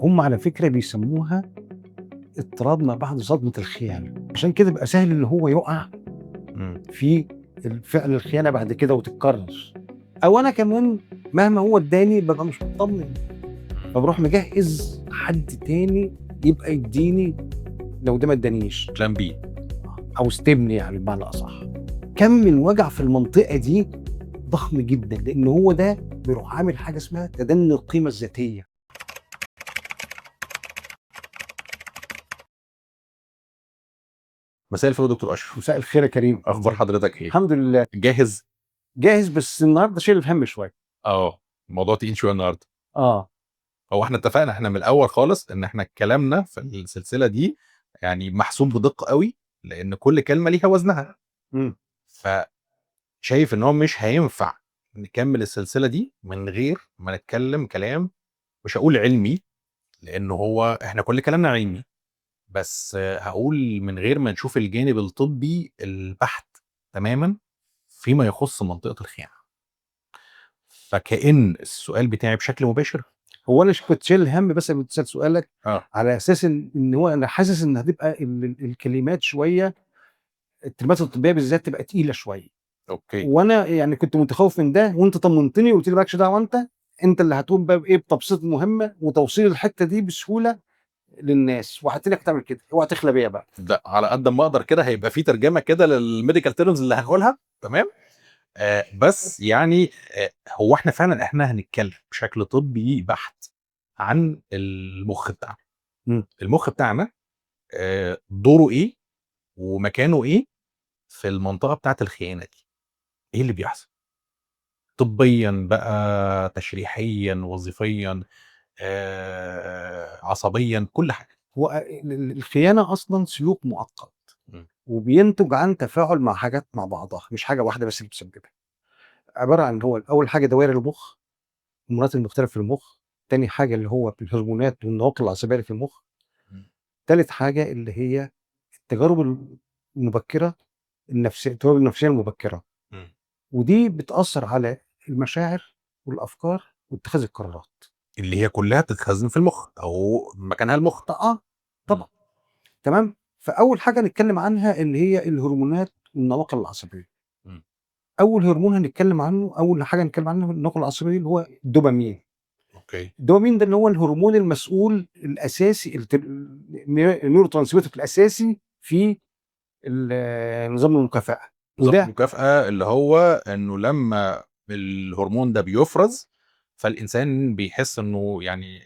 هم على فكرة بيسموها اضطراب ما بعد صدمة الخيانة، عشان كده بيبقى سهل إن هو يُقع في فعل الخيانة بعد كده وتتكرر، أو أنا كمان مهما هو ادّاني بابقى مش متطمن، فباروح مجهّز حد تاني يبقى يدّيني لو ده ما ادّانيش، بلان بي. أو استبني يعني بمعنى أصح. كم الوجع في المنطقة دي ضخم جدًا، لإن هو ده بيروح عامل حاجة اسمها تدني القيمة الذاتية. مساء الفل يا دكتور أشرف، مساء الخير يا كريم، أخبار حضرتك إيه؟ الحمد لله. جاهز؟ جاهز، بس النهارده شايل الهَم شوية. الموضوع تقيل شوية النهارده. آه. هو إحنا اتفقنا إحنا من الأول خالص إن إحنا كلامنا في السلسلة دي يعني محسوب بدقة أوي، لإن كل كلمة ليها وزنها. إمم. فشايف إن هو مش هينفع نكمل السلسلة دي من غير ما نتكلم كلام مش هاقول علمي، لإن هو إحنا كل كلامنا علمي، بس هاقول من غير ما نشوف الجانب الطبي البحت تمامًا فيما يخص منطقة الخيانة. فكأن السؤال بتاعي بشكل مباشر هو أنا كنت شايل الهَم بس قبل ما تسأل سؤالك، آه. على أساس إن هو أنا حاسس إن هتبقى الكلمات شوية، الكلمات الطبية بالذات تبقى تقيلة شوية، أوكي. وأنا يعني كنت متخوّف من ده، وأنت طمنتني وقُلت لي ما لكش دعوة أنت اللي هتقوم بقى بإيه، بتبسيط المهمة وتوصيل الحتّة دي بسهولة للناس، وهاتينك تعمل كده، اوعى تخلى بيّا بقى. ده على قد ما أقدر كده هيبقى في ترجمة كده للmedical terms اللي هاقولها، تمام. بس يعني هو إحنا فعلًا هنتكلم بشكل طبي بحت عن المُخ بتاعنا. إمم. المُخ بتاعنا دوره إيه ومكانه إيه في المنطقة بتاعة الخيانة دي، إيه اللي بيحصل؟ طبيًا بقى، تشريحيًا، وظيفيًا، عصبيًا، كل حاجة. هو الخيانة أصلًا سلوك مؤقت، إمم. وبينتج عن تفاعل مع حاجات مع بعضها، مش حاجة واحدة بس اللي بتسببها. عبارة عن هو أول حاجة دوائر المُخ، الهرمونات المختلفة في المُخ، تاني حاجة اللي هو الهرمونات والنواقل العصبية اللي في المُخ، إمم. تالت حاجة اللي هي التجارب المبكرة، التجارب النفسية المبكرة، إمم. ودي بتأثّر على المشاعر والأفكار واتخاذ القرارات. اللي هي كلّها بتتخزن في المُخ أو مكانها المُخ. طبعًا، إمم. تمام؟ فأول حاجة نتكلّم عنها اللي هي الهرمونات والنواقل العصبية. إمم. أول هرمون هنتكلّم عنه، أول حاجة هنتكلّم عنها النواقل العصبية اللي هو الدوبامين. أوكي. الدوبامين ده اللي هو الهرمون المسؤول الأساسي النيوروترانسميتر الأساسي في نظام المكافأة، نظام وده المكافأة اللي هو إنه لمّا الهرمون ده بيُفرز، فالإنسان بيحس إنه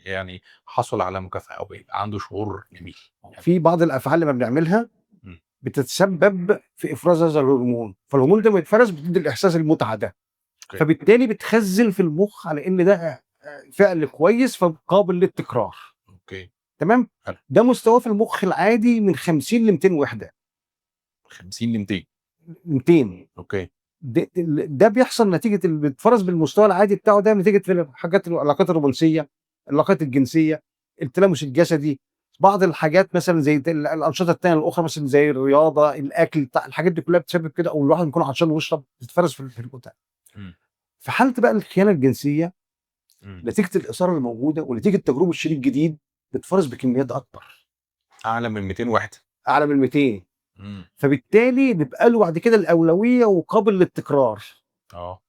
يعني حصل على مكافأة أو بيبقى عنده شعور جميل. في بعض الأفعال لمّا بنعملها إمم. بتتسبب في إفراز هذا الهرمون، فالهرمون ده لمّا يتفرز بتدّي الإحساس المتعة ده، أوكي. فبالتالي بتخزّن في المُخ على إن ده فعل كويس فقابل للتكرار، أوكي. تمام؟ حلو. ده مستواه في المُخ العادي من 50 ل200 وحدة، 50 ل200. 200. أوكي. ده بيحصل نتيجة بيتفرز بالمستوى العادي بتاعه ده نتيجة في الحاجات العلاقات الرومانسية، العلاقات الجنسية، التلامس الجسدي، بعض الحاجات مثلًا زي الأنشطة التانية الأخرى مثلًا زي الرياضة، الأكل، بتاع الحاجات دي كلها بتسبب كده، أو الواحد بيكون عطشان ويشرب بتتفرز في البتاع. إمم. في حالة بقى الخيانة الجنسية إمم. نتيجة الإثارة اللي موجودة ونتيجة تجربة شريك جديد بتتفرز بكميات أكبر، أعلى من 200 وحدة. أعلى من 200، إمم. فبالتالي بيبقى له بعد كده الأولوية وقابل للتكرار. آه.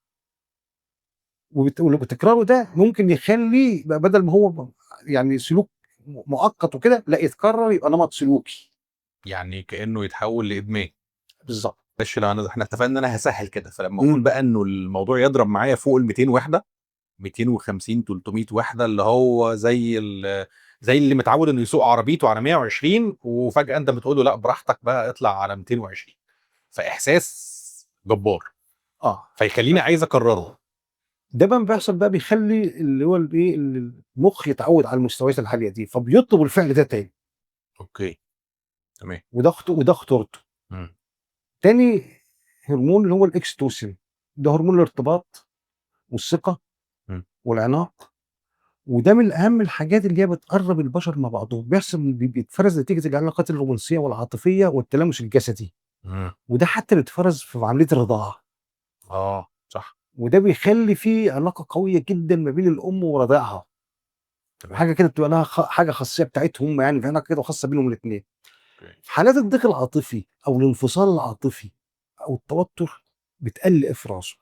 وتكراره ده ممكن يخلّي يبقى بدل ما هو يعني سلوك مؤقت وكده، لأ يتكرر يبقى نمط سلوكي. يعني كإنه يتحول لإدمان. بالضبط. معلش لو إحنا اتفقنا إن أنا هاسهّل كده، فلمّا أقول إمم. بقى إنه الموضوع يضرب معايا فوق ال200 وحدة، 250، 300 وحدة، اللي هو زي اللي متعوّد إنه يسوق عربيته على 120 وفجأة أنت بتقول له لأ براحتك بقى اطلع على 220، فإحساس جبار، آه. فيخلّيني عايز أكرّره. ده بقى بيحصل بقى بيخلّي اللي هو الإيه، المُخ يتعوّد على المستويات العالية دي، فبيطلب الفعل ده تاني، أوكي. تمام. وده خطورته. إمم. تاني هرمون اللي هو الأكسيتوسين، ده هرمون الارتباط والثقة إمم. والعناق، وده من أهم الحاجات اللي هي بتقرّب البشر مع بعضهم، بيتفرز نتيجة العلاقات الرومانسية والعاطفية والتلامس الجسدي. إمم. وده حتى بيتفرز في عملية الرضاعة، صح. وده بيخلّي في علاقة قوية جدًا ما بين الأم ورضيعها، حاجه كده بتبقى لها حاجه خاصيه بتاعتهم يعني، في حاجه كده خاصه بينهم الاثنين. أوكي. في حالات الضيق العاطفي او الانفصال العاطفي او التوتر بتقل افرازه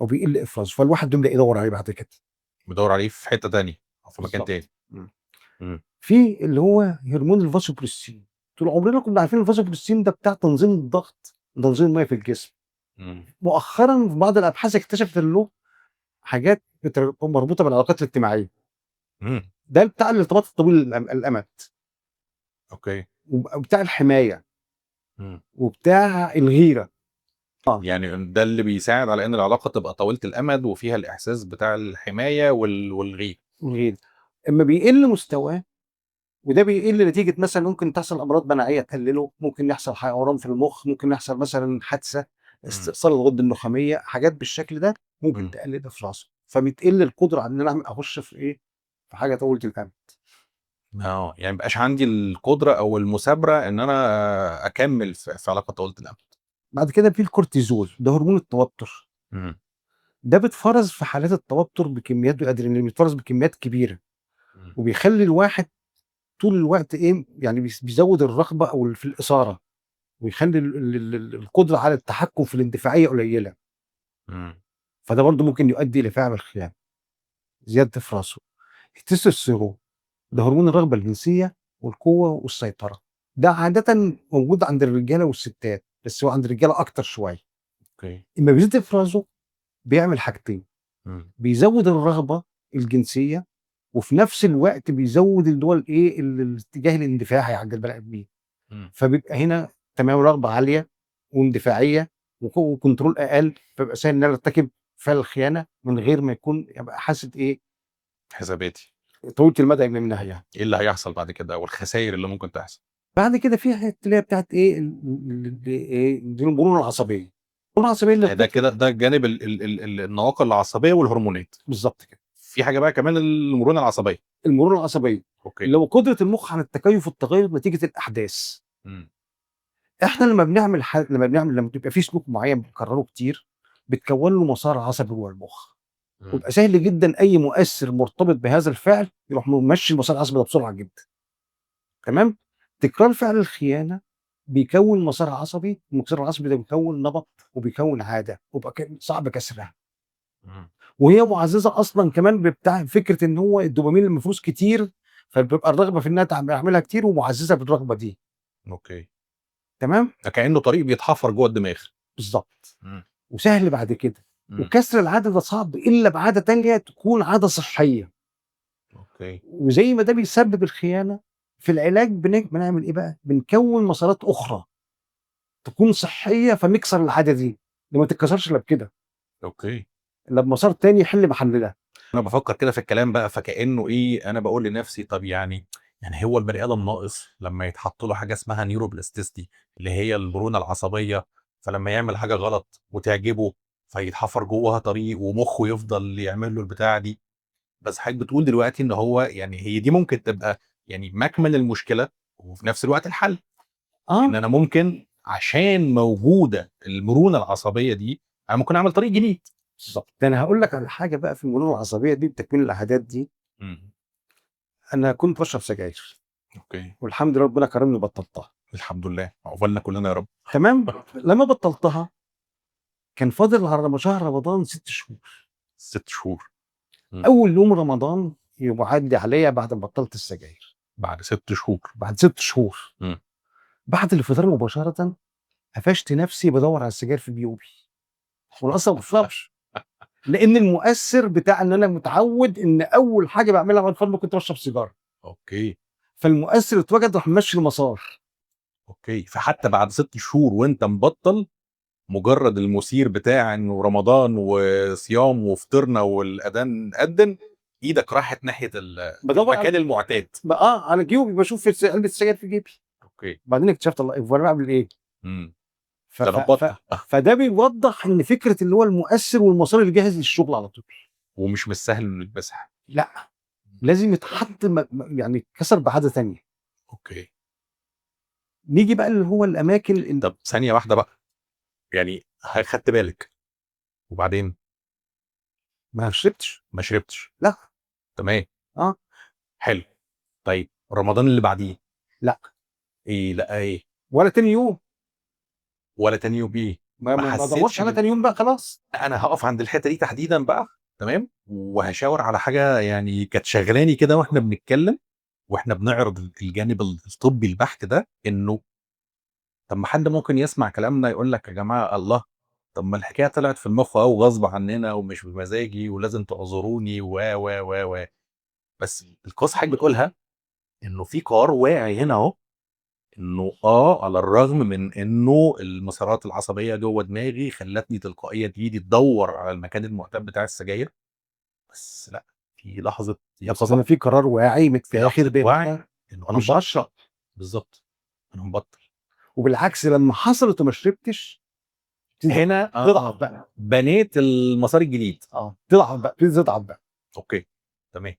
او بيقل افرازه، فالواحد بيبدا يدور عليه بعد كده، بيدور عليه في حته تانية او في مكان بالظبط. تاني. في اللي هو هرمون الفازوبريسين، طول عمرنا كنا عارفين الفازوبريسين ده بتاع تنظيم الضغط، تنظيم الميه في الجسم. مؤخرا في بعض الابحاث اكتشفت ان له حاجات مربوطه بالعلاقات الاجتماعيه، ده بتاع الارتباط الطويل الامد، اوكي، وبتاع الحمايه، مم. وبتاع الغيره. يعني ده اللي بيساعد على ان العلاقه تبقى طويله الامد وفيها الاحساس بتاع الحمايه والغير. الغيره اما بيقل مستواه، وده بيقل نتيجه مثلا ممكن تحصل امراض مناعيه تقلله، ممكن يحصل اورام في المخ، ممكن يحصل مثلا حادثه، استئصال الغده النخاميه، حاجات بالشكل ده ممكن تقلل افرازه، فبتقل القدره على ان انا اخش في ايه، في حاجه طويله الامد. يعني مبقاش عندي القدره او المثابره ان انا اكمل في علاقه طويله الامد. بعد كده في الكورتيزول، ده هرمون التوتر. مم. ده بيتفرز في حالات التوتر بكميات الادرينالين، بيتفرز بكميات كبيره، وبيخلي الواحد طول الوقت ايه يعني بيزود الرغبه او في الاثاره، ويخلي القدره على التحكم في الاندفاعيه قليله. مم. فده برضه ممكن يؤدي لفعل الخيانه، زياده افرازه. التستوستيرون، ده هرمون الرغبه الجنسيه والقوه والسيطره. ده عاده موجود عند الرجاله والستات، بس هو عند الرجاله اكتر شويه. اوكي. اما بيزيد افرازه بيعمل حاجتين، مم. بيزود الرغبه الجنسيه، وفي نفس الوقت بيزود اللي هو الايه الاتجاه الاندفاعي عند البني ادمين. مم. فبيبقى هنا تمام رغبه عاليه واندفاعيه وكنترول اقل، فبيبقى سهل ان انا ارتكب فعل الخيانه من غير ما يكون يبقى حاسه ايه حساباتي طويله المدى منها يعني. ايه اللي هيحصل بعد كده او الخسائر اللي ممكن تحصل. بعد كده في حته اللي هي بتاعت ايه ايه دي المرونه العصبيه. المرونه العصبيه اللي ده كده ده جانب النواقل العصبيه والهرمونات. بالظبط كده. في حاجه بقى كمان المرونه العصبيه. المرونه العصبيه اوكي. اللي هو قدره المخ على التكيف والتغير نتيجه الاحداث. مم. احنا لما بتبقى في سلوك معين بنكرره كتير، بتكون له مسار عصبي جوه المخ، ويبقى سهل جدا اي مؤثر مرتبط بهذا الفعل يروح ممشي المسار العصبي ده بسرعه جدا. تمام. تكرار فعل الخيانه بيكون مسار عصبي، المسار العصبي ده بيكون نمط وبيكون عاده، ويبقى صعب كسرها. مم. وهي معززه اصلا كمان بتاع فكره ان هو الدوبامين المفروز كتير، فبيبقى الرغبه في انها تعملها كتير ومعززه بالرغبه دي. اوكي. تمام. ده كانه طريق بيتحفر جوه الدماغ. بالظبط. مم. وسهل بعد كده. مم. وكسر العاده ده صعب الا بعاده تانية تكون عاده صحيه. اوكي. وزي ما ده بيسبب الخيانه، في العلاج بنعمل ايه بقى؟ بنكون مسارات اخرى تكون صحيه فنكسر العاده دي، اللي ما تتكسرش الا بكده، اوكي. الا بمسار تاني يحل محل ده. انا بفكر كده في الكلام بقى فكانه ايه انا بقول لنفسي طب يعني هو البني ادم ناقص لما يتحط له حاجه اسمها نيوروبلاستيستي اللي هي المرونه العصبيه. فلما يعمل حاجه غلط وتعجبه فيتحفر جواها طريق ومخه يفضل يعمل له البتاعه دي. بس حضرتك بتقول دلوقتي ان هو يعني هي دي ممكن تبقى يعني مكمن المشكله وفي نفس الوقت الحل. ان انا ممكن عشان موجوده المرونه العصبيه دي انا ممكن اعمل طريق جديد. بالظبط. ده انا هقول لك على حاجه بقى في المرونه العصبيه دي بتكوين العادات دي. مم. انا كنت بشرب سجاير، اوكي. والحمد لله ربنا كرمني وبطلتها. الحمد لله عقبالنا كلنا يا رب. تمام. لما بطلتها كان فاضل على شهر رمضان 6 شهور. 6 شهور. اول يوم رمضان يعدي عليا بعد ما بطلت السجاير، بعد 6 شهور. بعد 6 شهور، مم. بعد الفطار مباشره قفشت نفسي بدور على السجاير في جيوبي، وانا اصلا ما بشربش، لان المؤثر بتاع ان انا متعود ان اول حاجه بعملها بعد الفطار كنت بشرب سيجاره، اوكي. فالمؤثر اتوجد راح ماشي المسار. اوكي فحتى بعد 6 شهور وانت مبطل مجرد المثير بتاع انه رمضان وصيام وفطرنا والاذان اذن ايدك راحت ناحيه بدور المكان على المعتاد. على جيوبي، بشوف في علبه السجاير في جيبي. اوكي. بعدين اكتشفت الله وانا بعمل ايه. امم. ف... ده ف... انا ف... بطل فده بيوضح ان فكره اللي هو المؤثر والمسار اللي جاهز للشغل على طول، ومش سهل انه يتمسح. لا، لازم يتحط يعني يتكسر بعاده ثانيه. اوكي. نيجي بقى اللي هو الاماكن طب ثانيه واحده بقى يعني خدت بالك وبعدين ما شربتش. ما شربتش. لا. تمام. حلو. طيب رمضان اللي بعديه لا ايه؟ لا ايه؟ ولا تاني يوم، ولا تاني يوم ايه؟ ما ادورش على تاني يوم بقى خلاص. انا هقف عند الحته دي تحديدا بقى، تمام، وهشاور على حاجه يعني كانت شغلاني كده واحنا بنتكلم واحنا بنعرض الجانب الطبي البحت ده، انه طب ما حد ممكن يسمع كلامنا يقول لك يا جماعه الله، طب ما الحكايه طلعت في المخ او غصب عننا ومش بمزاجي ولازم تعذروني و بس القصه حاجه بتقولها انه في قرار واعي هنا اهو، انه على الرغم من انه المسارات العصبيه جوه دماغي خلتني تلقائيه تيجي تدور على المكان المعتاد بتاع السجاير، بس لا، في لحظه بس انا يقظه، في قرار واعي في متاخد لحظه وعي بان انه انا مش مبطل. هشرب. بالظبط، انا مبطل. وبالعكس لما حصلت وما شربتش هنا تضعف بقى. بنيت المسار الجديد. تضعف بقى، تضعف بقى. اوكي تمام.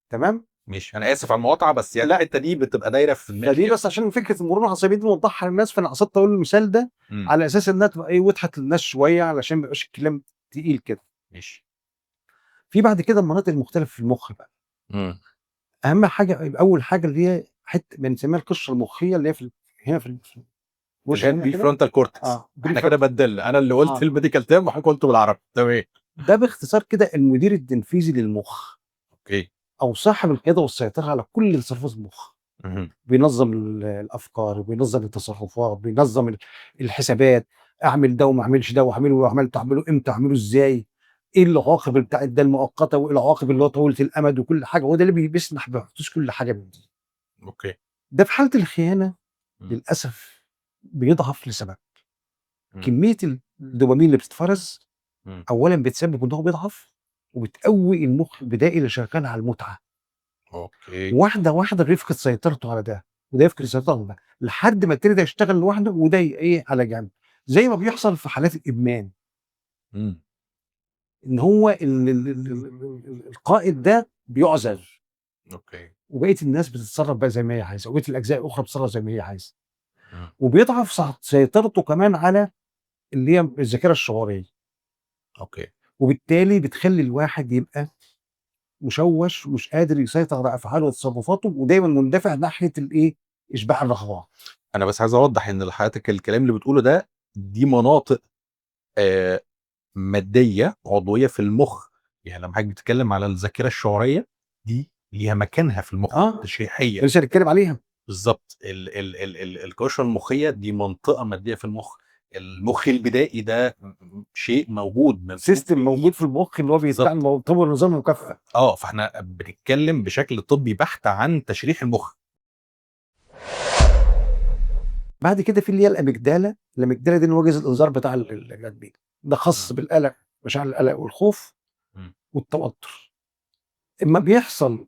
تمام. ماشي، انا اسف على المقاطعه بس يعني الحته دي بتبقى دايره في فدي دماغي. بس عشان فكره المرونه العصبيه دي موضحها للناس، فانا قصدت اقول المثال ده على اساس انها تبقى ايه، وضحت للناس شويه علشان ما يبقاش الكلام تقيل كده. ماشي. في بعد كده المناطق المختلفه في المخ بقى. اهم حاجه، اول حاجه اللي هي حته بنسميها القشره المخيه اللي هي هنا في اللي هي البريفرونتال كورتكس. احنا كده بدل، انا اللي قلت الميديكال تيرم وحضرتك قلته بالعربي. تمام. ده باختصار كده المدير التنفيذي للمخ. اوكي. او صاحب القياده والسيطره على كل تصرفات المخ. بينظم الافكار، بينظم التصرفات، بينظم الحسابات. اعمل ده وما اعملش ده، واعمله وعملته اعمله امتى، اعمله ازاي، ايه العواقب بتاعت ده المؤقته وايه العواقب اللي هو طويله الامد وكل حاجه. هو ده اللي بيسمح بحدوث كل حاجه من دي. اوكي. ده في حاله الخيانه للاسف بيضعف لسبب. كميه الدوبامين اللي بتتفرز اولا بتسبب ان هو بيضعف، وبتقوي المخ البدائي اللي شغال على المتعه. اوكي. واحده واحده بيفقد سيطرته على ده، وده يفقد سيطرته على ده، لحد ما التاني ده يشتغل لوحده وده ايه على جنب. زي ما بيحصل في حالات الادمان. ان هو القائد ده بيعزل. اوكي. وبقيه الناس بتتصرف بقى زي ما هي عايزه، وبقيه الاجزاء الاخرى بتتصرف زي ما هي عايزه. وبيضعف سيطرته كمان على اللي هي الذاكره الشعوريه. اوكي. وبالتالي بتخلي الواحد يبقى مشوش ومش قادر يسيطر على افعاله وتصرفاته، ودايما مندفع ناحيه الايه، اشباع الرغبات. انا بس عايز اوضح ان لحضرتك الكلام اللي بتقوله ده دي مناطق ماديه عضويه في المخ. يعني لما حضرتك بتتكلم على الذاكره الشعوريه دي ليها مكانها في المخ تشريحيه. لسه هنتكلم عليها بالظبط. القشره المخيه دي منطقه ماديه في المخ. المخ البدائي ده شيء موجود، سيستم موجود في المخ اللي هو بيتبع النظام المكافئ. فاحنا بنتكلم بشكل طبي بحت عن تشريح المخ. بعد كده في اللي هي الاميجدالا. الاميجدالا دي هو جهاز الانذار بتاع الجنبين، ده خاص بالقلق، مشاعر القلق والخوف والتوتر. اما بيحصل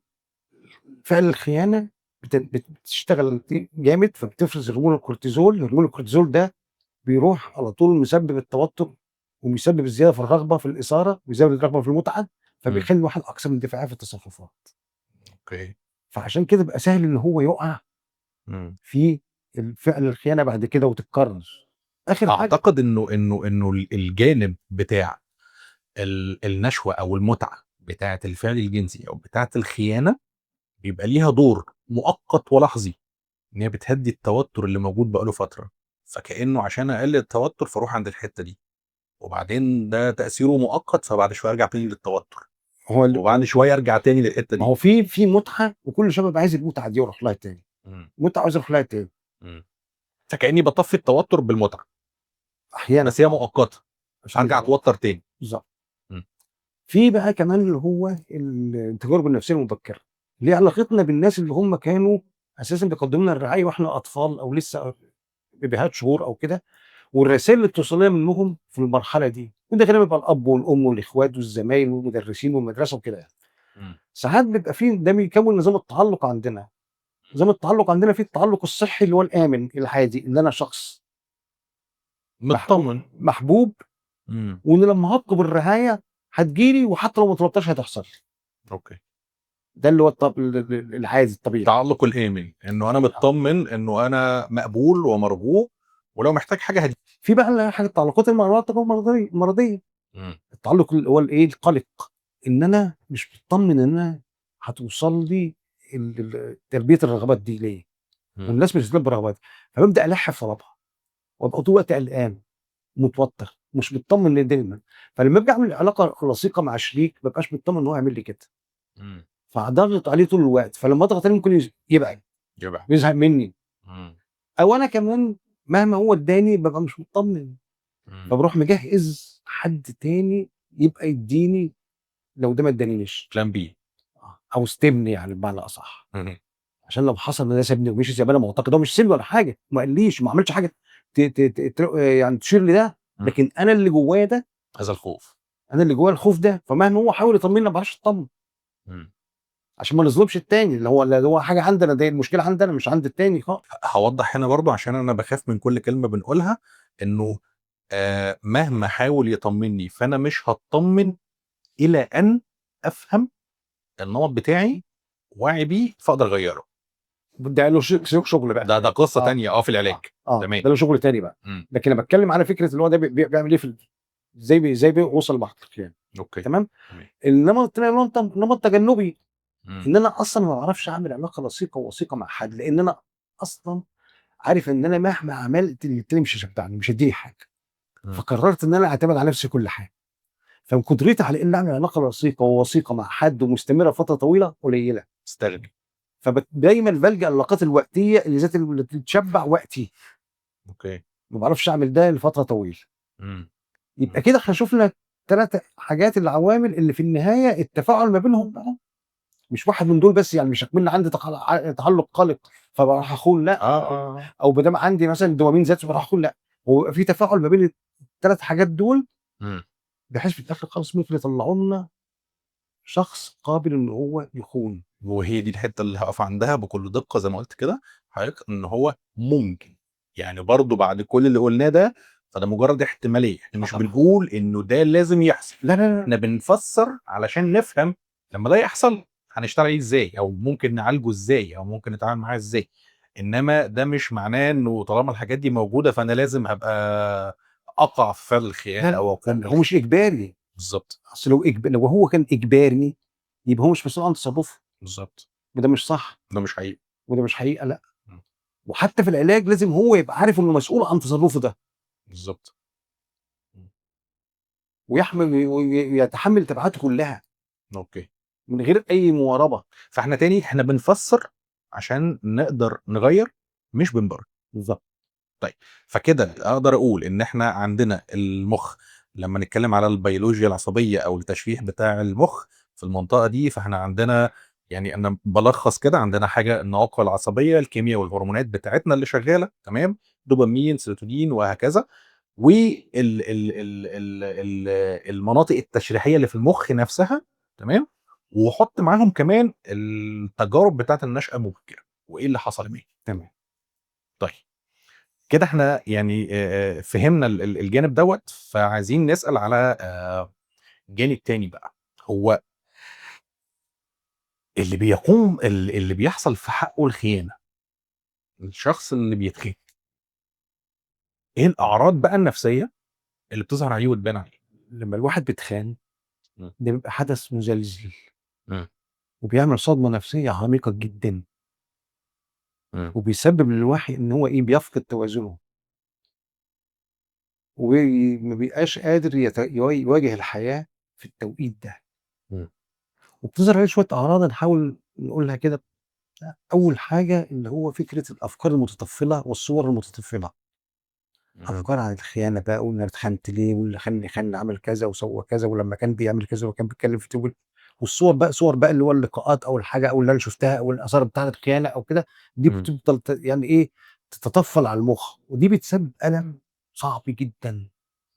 فعل الخيانه بتشتغل جامد، فبتفرز هرمون الكورتيزول. هرمون الكورتيزول ده بيروح على طول مسبب التوتر، وبيسبب الزياده في الرغبه في الاثاره، ويزود الرغبه في المتعه، فبيخلي الواحد اكثر اندفاعيه في التصرفات. اوكي. فعشان كده بقى سهل ان هو يقع في الفعل الخيانه بعد كده وتتكرر. اخر حاجه اعتقد انه الجانب بتاع النشوه او المتعه بتاعه الفعل الجنسي او بتاعه الخيانه بيبقى ليها دور مؤقت ولحظي، ان هي بتهدي التوتر اللي موجود بقاله فتره، فكانه عشان اقلل التوتر فاروح عند الحته دي، وبعدين ده تاثيره مؤقت فبعد شويه ارجع تاني للتوتر، وبعد شويه ارجع تاني للحته دي. ما هو في متعه، وكل شباب عايز المتعه دي يروح لها تاني. متعه عايز يروح لها تاني. فكاني بطفي التوتر بالمتعه احيانا، بس هي مؤقته، ارجع اتوتر تاني. بالظبط. في بقى كمان اللي هو التجارب النفسيه المبكره، اللي هي علاقتنا بالناس اللي هم كانوا اساسا بيقدموا لنا الرعايه واحنا اطفال او لسه بيبيهات شهور او كده، والرسائل اللي بتوصل لنا منهم في المرحله دي، وده غالبا بيبقى الاب والام والاخوات والزمايل والمدرسين والمدرسه وكده يعني. ساعات بيبقى في ده بيكون نظام التعلق عندنا. نظام التعلق عندنا فيه التعلق الصحي اللي هو الامن الهادي، ان انا شخص مطمن محبوب، وان لما هطلب الرعايه هتجيلي، وحتى لو ما طلبتهاش هتحصل. اوكي. ده اللي هو العادي الطبيعي، التعلق الامن، انه انا مطمن انه انا مقبول ومرغوب، ولو محتاج حاجه هدي. في بقى حاجه التعلقات المرضيه. التعلق اللي هو الايه، القلق، ان انا مش مطمن ان انا هتوصل لي تلبيه الرغبات دي ليه؟ والناس مش بتلبي رغباتي، فببدا الح في طلبها وابقى طول الوقت قلقان متوتر مش مطمن دايما. فلما باجي اعمل علاقه لصيقه مع شريك ما ببقاش مطمن ان هو يعمل لي كده، فهضغط عليه طول الوقت، فلما اضغط عليه ممكن يبعد يزهق مني، او انا كمان مهما هو اداني ببقى مش مطمن، فبروح مجهز حد تاني يبقى يديني لو ده ما ادانيش بلان بي او استبني يعني بمعنى اصح. عشان لو حصل ان ده سابني ومشي زي ما انا معتقد، هو مش سابني ولا حاجه، ما قاليش ما عملش حاجه يعني تشير لي ده، لكن انا اللي جوايا ده، هذا الخوف، انا اللي جوايا الخوف ده، فمهما هو حاول يطمني ما بعرفش اطمن عشان ما نظلمش التاني، اللي هو حاجه عندنا، دي المشكله عندنا مش عند التاني خالص. هوضح هنا برضو عشان انا بخاف من كل كلمه بنقولها، انه مهما حاول يطمني فانا مش هطمن الى ان افهم النمط بتاعي واعي بيه فاقدر اغيره. ده له شغل بقى، ده قصه تانية في العلاج. تمام، ده له شغل تاني بقى. لكن انا بتكلم على فكره اللي هو ده بيعمل ايه في ازاي بيوصل لمرحله الخيانه. اوكي تمام. النمط التاني اللي هو نمط تجنبي، ان انا اصلا ما بعرفش اعمل علاقه لصيقه ووثيقه مع حد، لان انا اصلا عارف ان انا مهما عملت التاني مش هيشجعني، مش هيديني حاجه، فقررت ان انا اعتمد على نفسي كل حاجه، فمن قدرتي على ان اعمل علاقه لصيقه ووثيقه مع حد ومستمره فتره طويله قليله، استغني. فدايما بلجأ للعلاقات الوقتيه اللي تشبع وقتي. اوكي. ما بعرفش اعمل ده لفتره طويله. يبقى كده احنا شفنا 3 حاجات، العوامل اللي في النهايه التفاعل ما بينهم بقى مش واحد من دول بس، يعني مش هكمل عندي تعلق قلق فبروح اخون، لا. او ما دام عندي مثلا دوبامين ذاتي بروح اخون، لا. هو في تفاعل ما بين ال3 حاجات دول، بحيث في الاخر خالص ممكن يطلعوا لنا شخص قابل ان هو يخون. وهي دي الحته اللي هقف عندها بكل دقه زي ما قلت كده حضرتك، ان هو ممكن يعني برضو بعد كل اللي قلناه ده فده مجرد احتماليه، احنا مش بنقول انه ده لازم يحصل، لا احنا بنفسر علشان نفهم لما ده يحصل هنشتغل عليه ازاي، او ممكن نعالجه ازاي، او ممكن نتعامل معاه ازاي. انما ده مش معناه انه طالما الحاجات دي موجوده فانا لازم هبقى اقع في فعل الخيانه او اكون. هو مش اجباري. بالظبط. اصل لو هو كان اجباري يبقى هو مش مسؤول عن تصرفه. بالظبط. وده مش صح. ده مش حقيقي. وده مش حقيقه، لا. وحتى في العلاج لازم هو يبقى عارف انه مسؤول عن تصرفه ده. بالظبط. ويحمل ويتحمل تبعاته كلها. اوكي. من غير اي مواربه. فاحنا تاني احنا بنفسر عشان نقدر نغير، مش بنبرر. بالظبط. طيب فكده اقدر اقول ان احنا عندنا المخ، لما نتكلم على البيولوجيا العصبيه او التشريح بتاع المخ في المنطقه دي، فاحنا عندنا يعني انا بلخص كده، عندنا حاجه النواقل العصبيه، الكيمياء والهرمونات بتاعتنا اللي شغاله تمام، دوبامين سيروتونين وهكذا، والمناطق التشريحيه اللي في المخ نفسها تمام، وحط معاهم كمان التجارب بتاعت النشأة المبكرة وايه اللي حصل معاك. تمام. طيب كده احنا يعني فهمنا الجانب دوت، فعايزين نسأل على جانب تاني بقى، هو اللي بيحصل في حقه الخيانة، الشخص اللي بيتخان، ايه الاعراض بقى النفسية اللي بتظهر عليه وتبان عليه؟ لما الواحد بيتخان ده بيبقى حدث مزلزل، م. وبيعمل صدمه نفسيه عميقه جدا، م. وبيسبب للواحد ان هو بيفقد توازنه، وما بيبقاش قادر يواجه الحياه في التوقيت ده. م. وبتظهر عليه شويه اعراض نحاول نقولها كده. اول حاجه اللي هو فكره الافكار المتطفله والصور المتطفله. افكار عن الخيانه بقى، وانا اتخنت ليه، واللي خاني عمل كذا وسوى كذا، ولما كان بيعمل كذا وكان بيتكلم في تقول. والصور بقى صور بقى اللي هو اللقاءات او الحاجه او اللي انا شفتها او الاثار بتاعه الخيانه او كده، دي بتفضل يعني تتطفل على المخ، ودي بتسبب الم صعب جدا،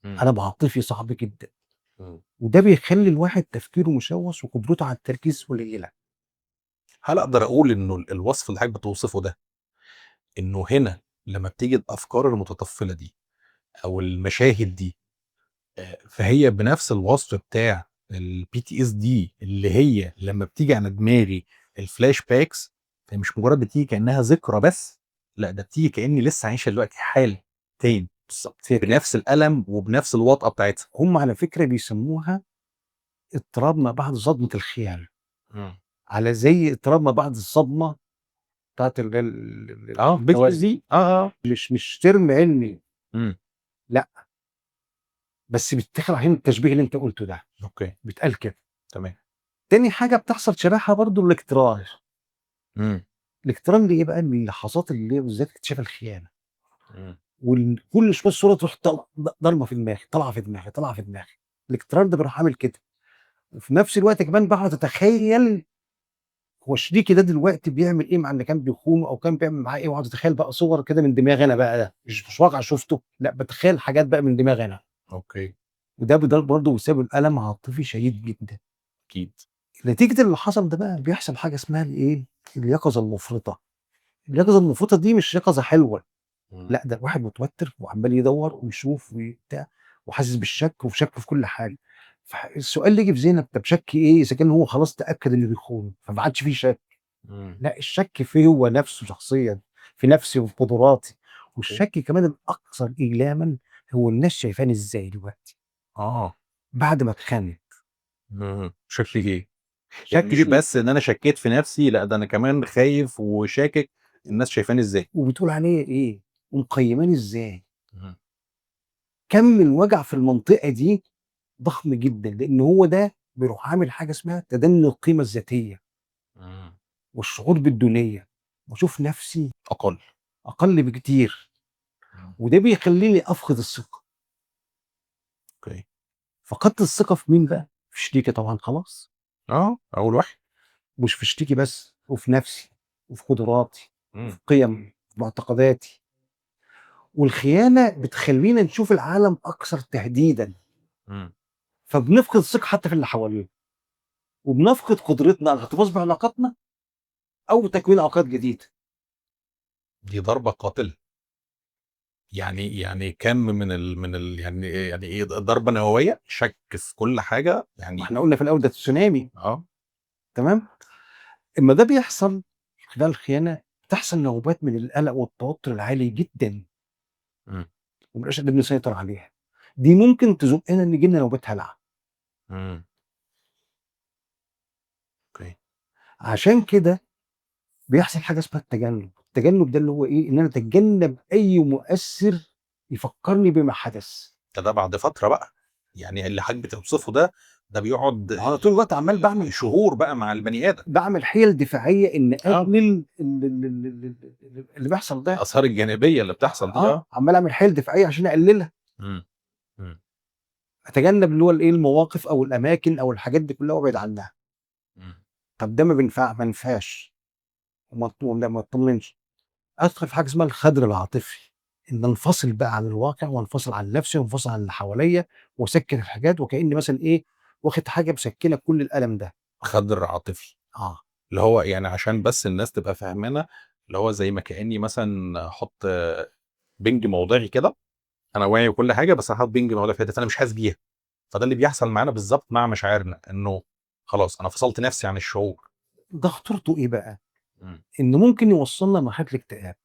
الم عاطفي صعب جدا، وده بيخلي الواحد تفكيره مشوش وقدرته على التركيز قليله. هل اقدر اقول انه الوصف اللي حضرتك بتوصفه ده، انه هنا لما بتيجي الافكار المتطفله دي او المشاهد دي فهي بنفس الوصف بتاع البي تي اس دي اللي هي لما بتيجي على دماغي الفلاش باكس، فهي مش مجرد بتيجي كانها ذكرى بس، لا ده بتيجي كاني لسه عايشه دلوقتي حال تاني بالظبط بنفس الالم وبنفس الوطأه بتاعتها. هم على فكره بيسموها اضطراب ما بعد صدمه الخيانه. على زي اضطراب ما بعد الصدمه بتاعت بيتكس دي مش ترم علمي، امم لا، بس بيتاخد عشان التشبيه اللي انت قلته ده، اوكي بيتقال كده. تمام. تاني حاجه بتحصل شبهها برضو الاقتران. امم الاقتران دي ايه بقى؟ من اللحظات اللي هي بالذات اكتشاف الخيانه، امم وكل شويه الصوره تروح ضلمه في دماغي، طالعه في دماغي، طالعه في دماغي. الاقتران ده بيروح عامل كده. وفي نفس الوقت كمان بقعد اتخيل هو شريكي ده دلوقتي بيعمل ايه مع اللي كان بيخونه، او كان بيعمل معاه ايه، واقعد اتخيل بقى صور كده من دماغي انا بقى، ده مش واقع شفته، لا بتخيل حاجات بقى من دماغي انا. اوكي وده برضه بيسبب الم عاطفي شديد جدا. اكيد. نتيجه اللي حصل ده بقى بيحصل حاجه اسمها الايه، اليقظه المفرطه. اليقظه المفرطه دي مش يقظه حلوه، مم. لا، ده واحد متوتر وعمال يدور ويشوف وبتاع، وحاسس بالشك وشك في كل حاجه. فالسؤال اللي يجي في ذهنك، طب شك ايه اذا كان هو خلاص تاكد انه بيخونه، فما عادش فيه شك. مم. لا، الشك فيه هو نفسه شخصيا، في نفسي وفي قدراتي. اوكي. والشك كمان الاكثر ايلاما هو الناس شايفاني ازاي دلوقتي اه بعد ما اتخانق. شكلي ايه؟ يعني شك مش دي بس ان انا شكيت في نفسي، لا ده انا كمان خايف وشاكك الناس شايفاني ازاي. وبتقول عليه ايه ومقيماني ازاي. مم. كم الوجع في المنطقه دي ضخم جدا، لان هو ده بيروح عامل حاجه اسمها تدني القيمه الذاتيه مم. والشعور بالدونيه، واشوف نفسي اقل. اقل بكتير. مم. وده بيخليني افقد الثقه. اوكي. فقدت الثقه في مين بقى؟ في شريكي طبعا، خلاص. اول واحد. مش في شريكي بس، وفي نفسي، وفي قدراتي، وفي مم. قيم، في معتقداتي. والخيانه بتخلينا نشوف العالم اكثر تهديدا، مم. فبنفقد الثقه حتى في اللي حوالينا، وبنفقد قدرتنا على الاحتفاظ بعلاقاتنا او تكوين علاقات جديده. دي ضربة قاتلة. يعني كم من يعني ايه ضربة نووية، شك في كل حاجة ما يعني. احنا قلنا في الاول ده تسونامي. اه. تمام. اما ده بيحصل خلال الخيانه، بتحصل نوبات من القلق والتوتر العالي جدا، مم. ومبقاش قادرين نسيطر عليها. دي ممكن تزقنا ان يجي لنا نوبات هلع. مم. اوكي. عشان كده بيحصل حاجه اسمها التجنب. التجنب ده اللي هو ايه؟ ان انا اتجنب اي مؤثر يفكرني بما حدث. ده بعد فترة بقى، يعني اللي حضرتك بتوصفه ده بيقعد انا طول الوقت عمال بعمل شهور بقى مع البني ادم. حيل دفاعيه ان اه اقلل اللي بيحصل ده. الاثار الجانبيه اللي بتحصل دي. عمال اعمل حيل دفاعيه عشان اقللها، مم. مم. اتجنب اللي هو الايه، المواقف او الاماكن او الحاجات دي كلها وابعد عنها. مم. طب ده ما ينفعش، ما اطمنش. ادخل في حاجه اسمها الخدر العاطفي، ان انفصل بقى عن الواقع، وانفصل عن نفسي، وانفصل عن اللي حواليا، واسكن الحاجات، وكاني مثلا ايه، واخد حاجه مسكنه كل الالم ده. خدر عاطفي. اه اللي هو يعني عشان بس الناس تبقى فاهمانه، اللي هو زي ما كاني مثلا احط بنج موضعي كده، انا واعي وكل حاجه بس هحط بنج موضعي في حته انا مش حاسس بيها. فده اللي بيحصل معانا بالظبط مع مشاعرنا، انه خلاص انا فصلت نفسي عن الشعور. ده خطورته ايه بقى؟ مم. انه ممكن يوصلنا لمرحله الاكتئاب،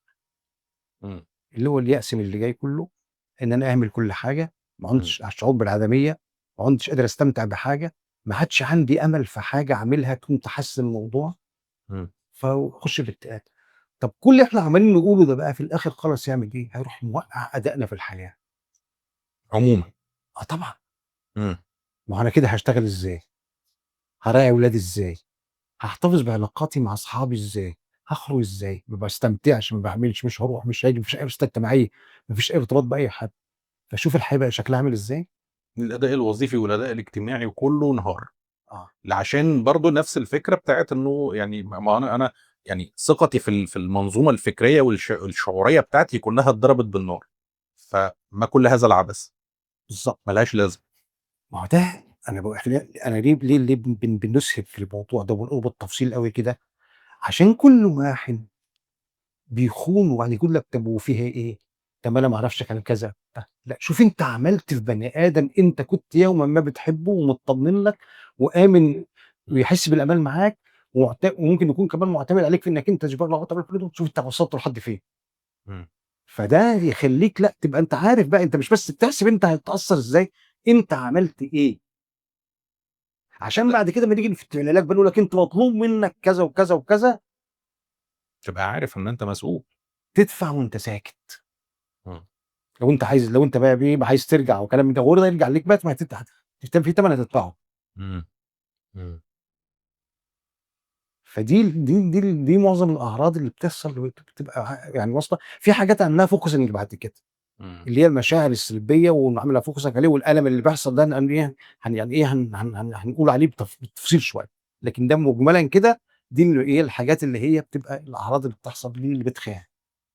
مم. اللي هو اليأس من اللي جاي كله، ان انا اهمل كل حاجه، ما مم. عدتش الشعور بالعدميه، ما عدتش قادر استمتع بحاجه، ما عادش عندي امل في حاجه اعملها تكون تحسن الموضوع، مم. فاخش في الاكتئاب. طب كل اللي احنا عمالين نقوله ده بقى في الاخر خالص يعمل ايه؟ هيروح موقع ادائنا في الحياه. عموما. اه طبعا. مم. ما هو انا كده هشتغل ازاي؟ هراعي اولادي ازاي؟ هحتفظ بعلاقاتي مع اصحابي ازاي؟ هخرج ازاي؟ ما بستمتعش، ما بعملش، مش هروح، مش هاجي، مفيش اي وسيله اجتماعيه، مفيش اي ارتباط باي حد. فشوف الحياه بقى شكلها عامل ازاي. الاداء الوظيفي والاداء الاجتماعي وكله انهار. اه عشان برضو نفس الفكره بتاعت انه يعني ما انا يعني ثقتي في المنظومه الفكريه والشعوريه بتاعتي كلها اتضربت بالنار. فما كل هذا العبث بالظبط. ملهاش لازمه. ما هو ده انا بقول، انا ليه بنسهب في الموضوع ده ونقول بالتفصيل قوي كده؟ عشان كل واحد بيخون وبعد يقول لك طب وفيها ايه؟ طب انا ما اعرفش كان كذا. لا، شوف انت عملت في بني ادم انت كنت يوما ما بتحبه ومطمن لك وامن، ويحس بالامان معاك، وممكن يكون كمان معتمد عليك في انك انت تشبع له عطب الفلوس. شوف انت وصلت لحد فين. مم. فده يخليك لا تبقى انت عارف بقى، انت مش بس بتحسب انت هتتاثر ازاي، انت عملت ايه. عشان بعد كده لما نيجي في العلاج بنقول لك انت مطلوب منك كذا وكذا وكذا، تبقى عارف ان انت مسؤول. تدفع وانت ساكت. مم. لو انت بقى ايه عايز ترجع وكلام من ده وده يرجع ليك بقى، ما هتدفع في ثمن هتدفعه. مم. مم. دي معظم الاعراض اللي بتحصل بتبقى يعني واصله في حاجات عنها فوكسنج بعد كده، مم. اللي هي المشاعر السلبيه ونعملها فوكسنج عليه، والالم اللي بيحصل ده يعني ايه هنقول عليه بالتفصيل شويه، لكن ده مجملا كده دي اللي ايه الحاجات اللي هي بتبقى الاعراض اللي بتحصل دي اللي بتخيل.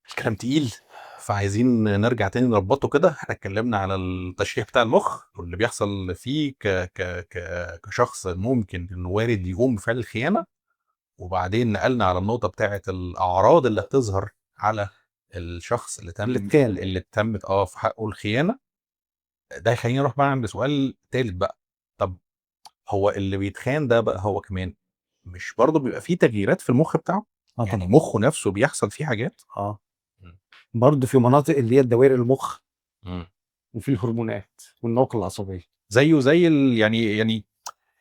الكلام تقيل، فعايزين نرجع تاني نربطه كده. احنا اتكلمنا على التشريح بتاع المخ واللي بيحصل فيه كشخص ممكن انه وارد يقوم بفعل الخيانه، وبعدين نقلنا على النقطه بتاعه الاعراض اللي هتظهر على الشخص اللي تمت في حقه الخيانه. ده يخلينا نروح بقى عند سؤال تالت بقى. طب هو اللي بيتخان ده بقى هو كمان مش برضه بيبقى فيه تغييرات في المخ بتاعه؟ يعني مخه نفسه بيحصل فيه حاجات. برضه في مناطق اللي هي الدوائر المخ مم. وفي الهرمونات والنواقل العصبيه زيه زي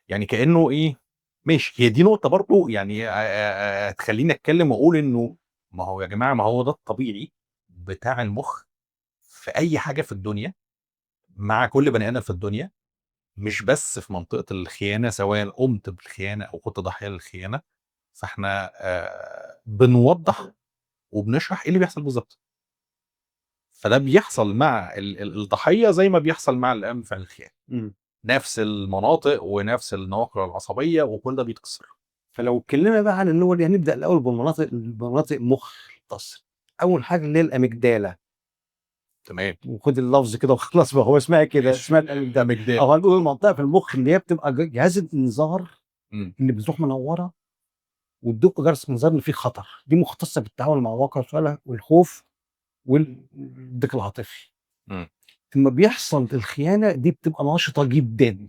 يعني كانه ايه. ماشي، هي دي نقطه برضه يعني تخليني اتكلم واقول انه ما هو يا جماعه، ما هو ده الطبيعي بتاع المخ في اي حاجه في الدنيا، مع كل بني ادم في الدنيا، مش بس في منطقه الخيانه، سواء قمت بالخيانه او كنت ضحيه للخيانه. فاحنا بنوضح وبنشرح ايه اللي بيحصل بالظبط. فده بيحصل مع الضحيه زي ما بيحصل مع اللي قام بفعل الخيانه. نفس المناطق ونفس النواقل العصبيه وكل ده بيتكسر. فلو اتكلمنا بقى عن اللي هو يعني نبدا الاول بمناطق مخ التصل. اول حاجه اللي هي الاميجدالا. تمام. وخد اللفظ كده وخلاص بقى، هو اسمها كده، اسمها الاميجدالا، او هنقول المنطقه في المخ اللي هي بتبقى جهاز الانذار اللي بتروح منوره وتدق جرس انذار ان في خطر. دي مختصه بالتعامل مع واقع الفعل والخوف والضيق العاطفي. لما بيحصل الخيانه دي بتبقى نشطه جدا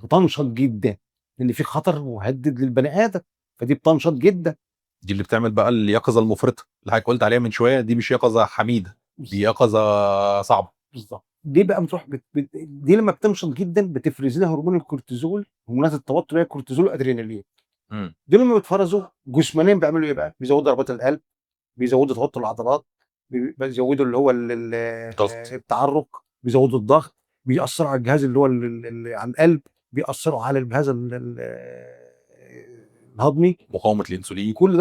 وتنشط جدا، لان في خطر مهدد للبني ادم، فدي بتنشط جدا. دي اللي بتعمل بقى اليقظه المفرطه اللي حضرتك قلت عليها من شويه. دي مش يقظه حميده، دي يقظه صعبه. بالظبط. دي بقى بتروح دي لما بتنشط جدا بتفرز لها هرمون الكورتيزول، هرمونات التوتر، هي الكورتيزول والادرينالين. دول لما بيتفرزوا جسمانيا بيعملوا ايه بقى؟ بيزودوا ضربات القلب، بيزودوا توتر العضلات، بيزودوا اللي هو التعرق، بيزودوا الضغط، بيأثروا على الجهاز اللي هو على القلب، بيأثروا على الجهاز الهضمي، مقاومه الانسولين. كل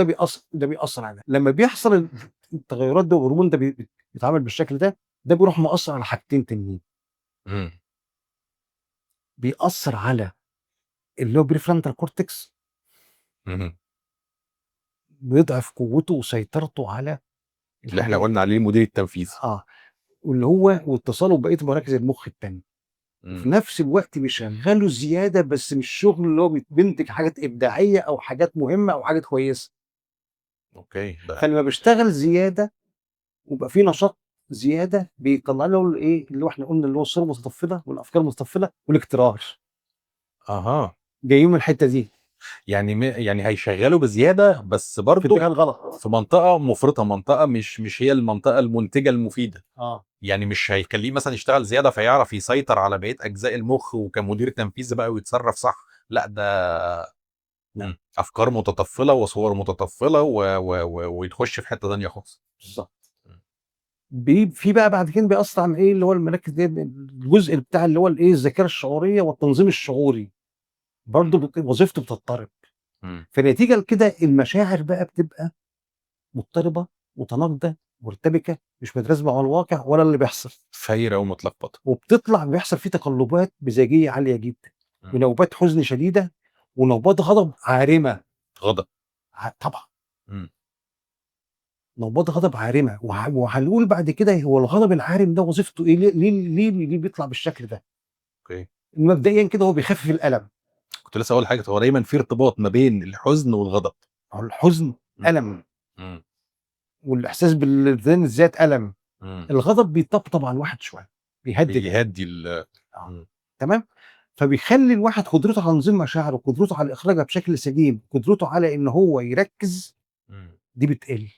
ده بيأثر على لما بيحصل التغيرات ده والهرمون ده بيتعامل بالشكل ده. ده بيروح مؤثر على حاجتين تانيين. بيأثر على اللي هو بريفرونتال كورتكس، بيضعف قوته وسيطرته على اللي احنا قلنا عليه المدير التنفيذي. واللي هو واتصاله ببقيه مراكز المخ التانية. في نفس الوقت بيشغله زياده، بس مش شغل اللي هو بينتج حاجات ابداعيه او حاجات مهمه او حاجات كويسه. اوكي. فلما بيشتغل زياده ويبقى في نشاط زياده، بيطلع له الايه اللي احنا قلنا اللي هو الصوره المستفضله والافكار المستفضله والاكترار. جايين من الحته دي. يعني هيشغلوا بزياده، بس برضه في اتجاه الغلط، في منطقه مفرطه، منطقه مش هي المنطقه المنتجه المفيده. يعني مش هيخليه مثلا يشتغل زياده فيعرف يسيطر على بقيه اجزاء المخ وكمدير تنفيذي بقى ويتصرف صح. لا، ده افكار متطفله وصور متطفله ويخش في حته ثانيه خالص. بالظبط. في بقى بعد كده بيأثر على ايه اللي هو المراكز دي، الجزء بتاع اللي هو الايه الذاكره الشعوريه والتنظيم الشعوري، برضه وظيفته بتضطرب. فنتيجه لكده المشاعر بقى بتبقى مضطربه متناقضه مرتبكه، مش مترازمه مع الواقع ولا اللي بيحصل، فايره ومتلخبطه، وبتطلع بيحصل فيه تقلبات مزاجيه عاليه جدا، ونوبات حزن شديده، ونوبات غضب عارمه. غضب طبعا. نوبات غضب عارمه، وهنقول بعد كده هو الغضب العارم ده وظيفته ايه، ليه بيطلع بالشكل ده. اوكي. مبدئيا كده هو بيخفف الالم. كنت لسه اقول حاجه، هو دايما في ارتباط ما بين الحزن والغضب. الحزن الم، والاحساس بالذات الم. الغضب بيطبطب على الواحد شويه، بيهدي تمام. فبيخلي الواحد قدرته على تنظيم مشاعره، قدرته على اخراجها بشكل سليم، قدرته على ان هو يركز، دي بتقل.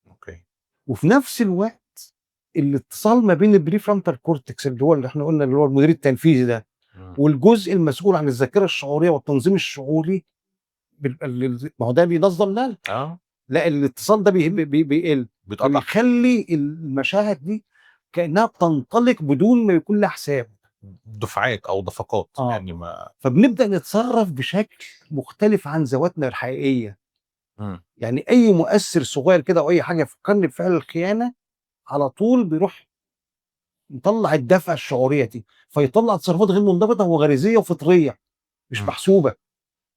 اوكي. وفي نفس الوقت الاتصال ما بين البريفرونتال كورتكس اللي هو اللي احنا قلنا اللي هو المدير التنفيذي ده والجزء المسؤول عن الذاكره الشعوريه والتنظيم الشعوري ما هو ده بينظم ده. لا الاتصال ده بيقل، بيتقطع، بيخلي المشاهد دي كانها بتنطلق بدون ما يكون لها حساب، دفعات او دفقات يعني ما فبنبدا نتصرف بشكل مختلف عن ذواتنا الحقيقيه. مم. يعني اي مؤثر صغير كده او اي حاجه يفكرني بفعل الخيانه على طول بيروح مطلع الدفعه الشعوريه دي، فيطلع تصرفات غير منضبطه وغريزيه وفطريه مش محسوبه.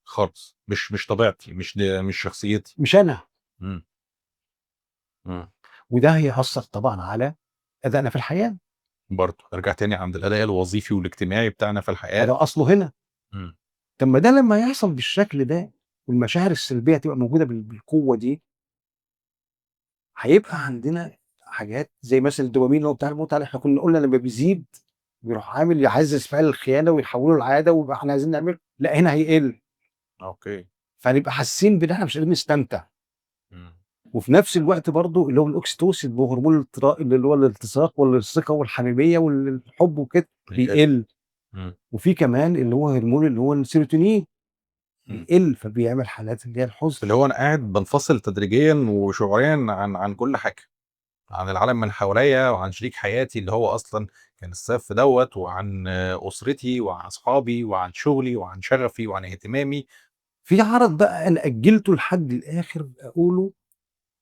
خالص مش طبيعتي، مش شخصيتي، مش انا. مم. مم. وده هيأثر طبعا على ادائنا في الحياه. برضه ارجع تاني عند الاداء الوظيفي والاجتماعي بتاعنا في الحياه. ده اصله هنا. مم. طب ما ده لما يحصل بالشكل ده والمشاعر السلبيه تبقى موجوده بالقوه دي، هيبقى عندنا حاجات زي مثلا الدوبامين اللي هو بتاع المتعه اللي احنا كنا قلنا لما بيزيد بيروح عامل يعزز فعل الخيانه ويحوله لعاده ويبقى احنا عايزين نعمله، لا هنا هيقل. اوكي. فنبقى حاسين بان احنا مش قادرين نستمتع. مم. وفي نفس الوقت برضه اللي هو الاكسيتوسين اللي هو هرمون اللي هو الالتصاق والثقه والحميميه والحب وكده بيقل. وفي كمان اللي هو هرمون اللي هو السيروتونين بيقل، فبيعمل حالات اللي هي الحزن، اللي هو انا قاعد بنفصل تدريجيا وشعوريا عن كل حاجه، عن العالم من حواليا وعن شريك حياتي اللي هو اصلا كان السقف دوت، وعن اسرتي وعن اصحابي وعن شغلي وعن شغفي وعن اهتمامي. في عرض بقى انا اجلته لحد الاخر اقوله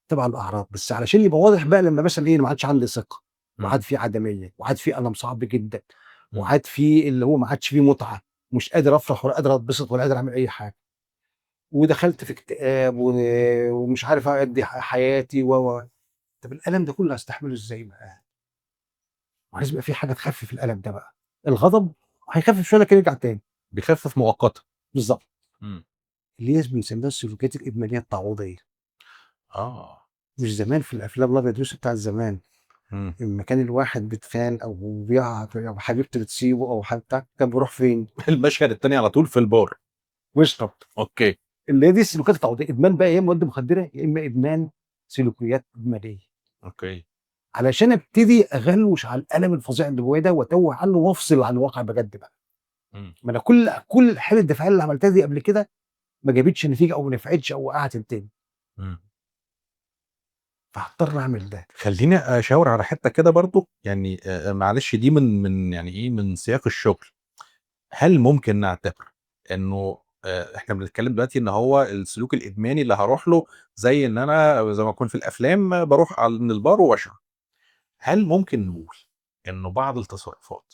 تبع الاعراض، بس علشان يبقى واضح بقى لما مثلا ايه ما عادش عندي ثقه وعاد في عدميه وعاد في الم صعب جدا وعاد في اللي هو ما عادش فيه متعه، مش قادر افرح ولا قادر اتبسط ولا قادر اعمل اي حاجه، ودخلت في اكتئاب ومش عارف اادي حياتي طب الالم ده كله هستحمله ازاي بقى؟ لازم يبقى في حاجه تخفف الالم ده بقى. الغضب هيخفف شويه لكن يرجع تاني. بيخفف مؤقتا. بالظبط. مم. اللي هي بنسميها السلوكيات الادمانيه التعويضيه. اه. مش زمان في الافلام الابيض والاسود بتاعت زمان مم. لما كان الواحد بيتخان او بيقع او حبيبته بتسيبه او حتى كان بيروح فين؟ المشهد التاني على طول في البار. ويشرب. اوكي. اللي هي دي السلوكيات التعويضيه، ادمان بقى يا اما مواد مخدره يا اما ادمان سلوكيات ادمانيه. اوكي. علشان ابتدي اغلوش على الالم الفظيع اللي جوايا ده واتوه عنه وافصل عن الواقع بجد بقى. ما انا كل حاله الدفاعيه اللي عملتها دي قبل كده ما جابتش نتيجه او ما نفعتش او وقعت التاني. مم. فهضطر اعمل ده. خليني اشاور على حته كده برضو يعني معلش دي من يعني ايه من سياق الشغل. هل ممكن نعتبر انه احنا بنتكلم دلوقتي ان هو السلوك الادماني اللي هروح له زي ان انا زي ما اكون في الافلام بروح على من البار واشرب، هل ممكن نقول انه بعض التصرفات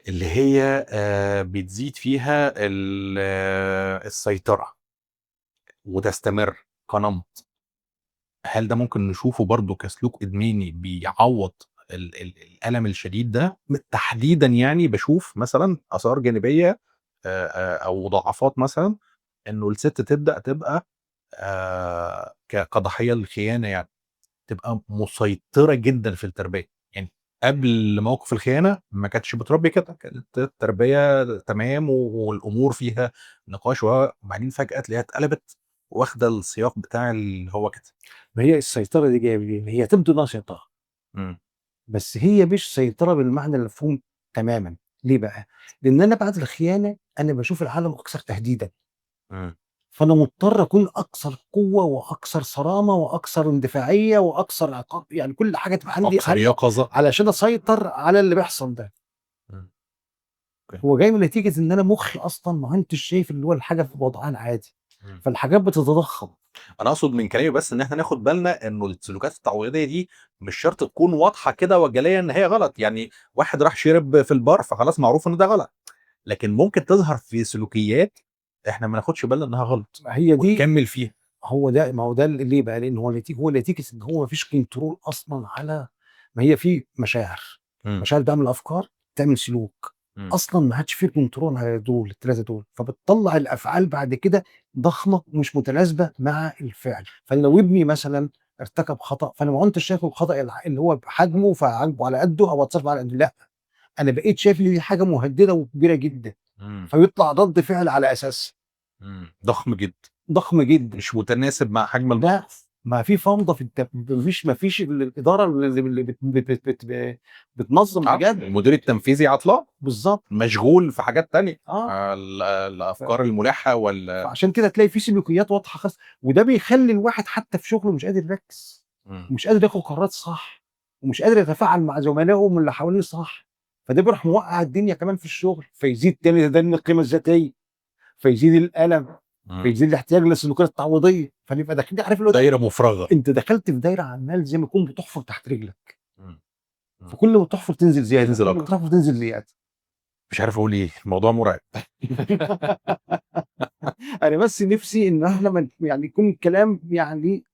اللي هي بتزيد فيها السيطرة وتستمر كنمط، هل ده ممكن نشوفه برضه كسلوك إدماني بيعوّض الألم الشديد ده؟ تحديدًا يعني باشوف مثلًا آثار جانبية أو مضاعفات مثلًا، إنه الست تبقى كضحية للخيانة يعني، تبقى مسيطرة جدًا في التربية، يعني قبل موقف الخيانة ما كانتش بتربي كده، كانت التربية تمام والأمور فيها نقاش وبعدين فجأة تلاقيها اتقلبت واخدة السياق بتاع اللي هو كده. ما هي السيطره دي جايه منين؟ هي تبدو انها سيطره إمم. بس هي مش سيطره بالمعنى المفهوم تماما. ليه بقى؟ لان انا بعد الخيانه انا بشوف العالم اكثر تهديدا، إمم. فانا مضطر اكون اكثر قوه واكثر صرامه واكثر اندفاعيه واكثر عقاب، يعني كل حاجه تبقى عندي أكثر يقظة. علشان اسيطر على اللي بيحصل ده. إمم. أوكي. هو جاي من نتيجه ان انا مخي اصلا ما انتش شايف اللي هو الحاجه في وضعها العادي، إمم. فالحاجات بتتضخم. أنا أقصد من كلامي بس إن إحنا ناخد بالنا إنه السلوكيات التعويضية دي مش شرط تكون واضحة كده وجلية إن هي غلط، يعني واحد راح شرب في البار فخلاص معروف إن ده غلط، لكن ممكن تظهر في سلوكيات إحنا ما ناخدش بالنا إنها غلط ما هي دي ونكمل فيها. هو ده ما هو ده ليه بقى؟ لان هو نتيجه ان هو ما فيش كنترول اصلا على ما هي في مشاعر. إمم. مشاعر بتعمل افكار تعمل سلوك. إمم. اصلا ما عادش فيه كنترول على دول الثلاثه دول، فبتطلع الافعال بعد كده ضخمه ومش متناسبه مع الفعل. فلو ابني مثلا ارتكب خطا فانا ما كنتش شايف الخطا اللي هو بحجمه فعاجبه على قده او اتصرف على قده، لا انا بقيت شايف ان دي حاجه مهدده وكبيره جدا، إمم. فيطلع رد فعل على اساس ضخم جدًا، ضخم جدا. مش متناسب مع حجم ده ما في فوضى في ما فيش الاداره اللي بتنظم بجد. المدير التنفيذي عطلان بالظبط. مشغول في حاجات تانية. اه الافكار الملحه فعشان كده تلاقي في سلوكيات واضحه خالص، وده بيخلي الواحد حتى في شغله مش قادر يركز، ومش قادر ياخد قرارات صح، ومش قادر يتفاعل مع زملائهم اللي حواليه صح. فده بيروح موقع الدنيا كمان في الشغل، فيزيد تاني ده القيمه الذاتيه، فيزيد الالم، فيزيد الاحتياج للسلوكيات التعويضيه، فنبقى داخلين عارف اللي هو دايره مفرغه. انت دخلت في دايره عمال زي ما تكون بتحفر تحت رجلك، مم. فكل ما تحفر تنزل زياده، تنزل كل ما أكتر. تحفر تنزل زياده. مش عارف اقول ايه، الموضوع مرعب. انا بس نفسي ان احنا يعني يكون الكلام يعني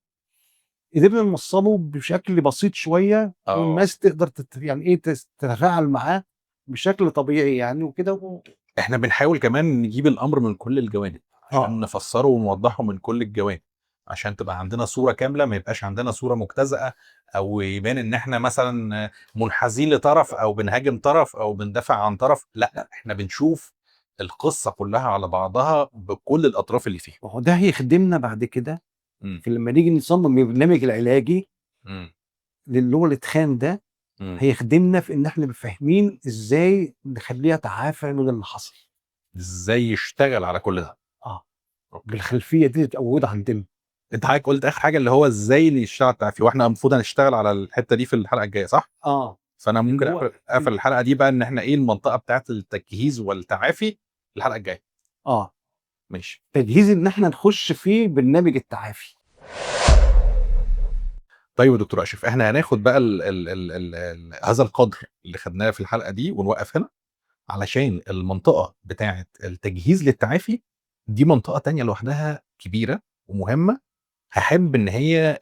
قدرنا نوصله بشكل بسيط شويه، والناس تقدر يعني ايه تتفاعل معاه بشكل طبيعي يعني وكده. احنا بنحاول كمان نجيب الامر من كل الجوانب عشان نفسره ونوضحه من كل الجوانب، عشان تبقى عندنا صورة كاملة، ما يبقاش عندنا صورة مجتزأة او يبان ان احنا مثلا منحازين لطرف او بنهاجم طرف او بندافع عن طرف. لا، احنا بنشوف القصة كلها على بعضها بكل الاطراف اللي فيها. وهو ده هيخدمنا بعد كده في لما نيجي نصمم البرنامج العلاجي اللي هو الاتخان ده، هيخدمنا في ان احنا نبقى فاهمين ازاي نخليه يتعافى من اللي حصل، ازاي يشتغل على كل ده. بالخلفيه دي تتقوده عندنا. انت حضرتك قلت اخر حاجه اللي هو ازاي اللي يشتغل تعافي، واحنا المفروض هنشتغل على الحته دي في الحلقه الجايه، صح؟ فانا ممكن اقفل الحلقه دي بقى ان احنا ايه المنطقه بتاعه التجهيز والتعافي الحلقه الجايه. ماشي. تجهيز ان احنا نخش في برنامج التعافي. طيب يا دكتور اشرف، احنا هناخد بقى هذا القدر اللي خدناه في الحلقه دي ونوقف هنا، علشان المنطقه بتاعه التجهيز للتعافي دي منطقه تانية لوحدها كبيره ومهمه. هحب ان هي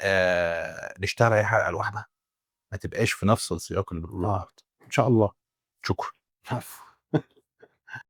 نشتغل عليها حلقه لوحدها، ما تبقاش في نفس السياق اللي بنقوله. ان شاء الله. شكرا. عفو.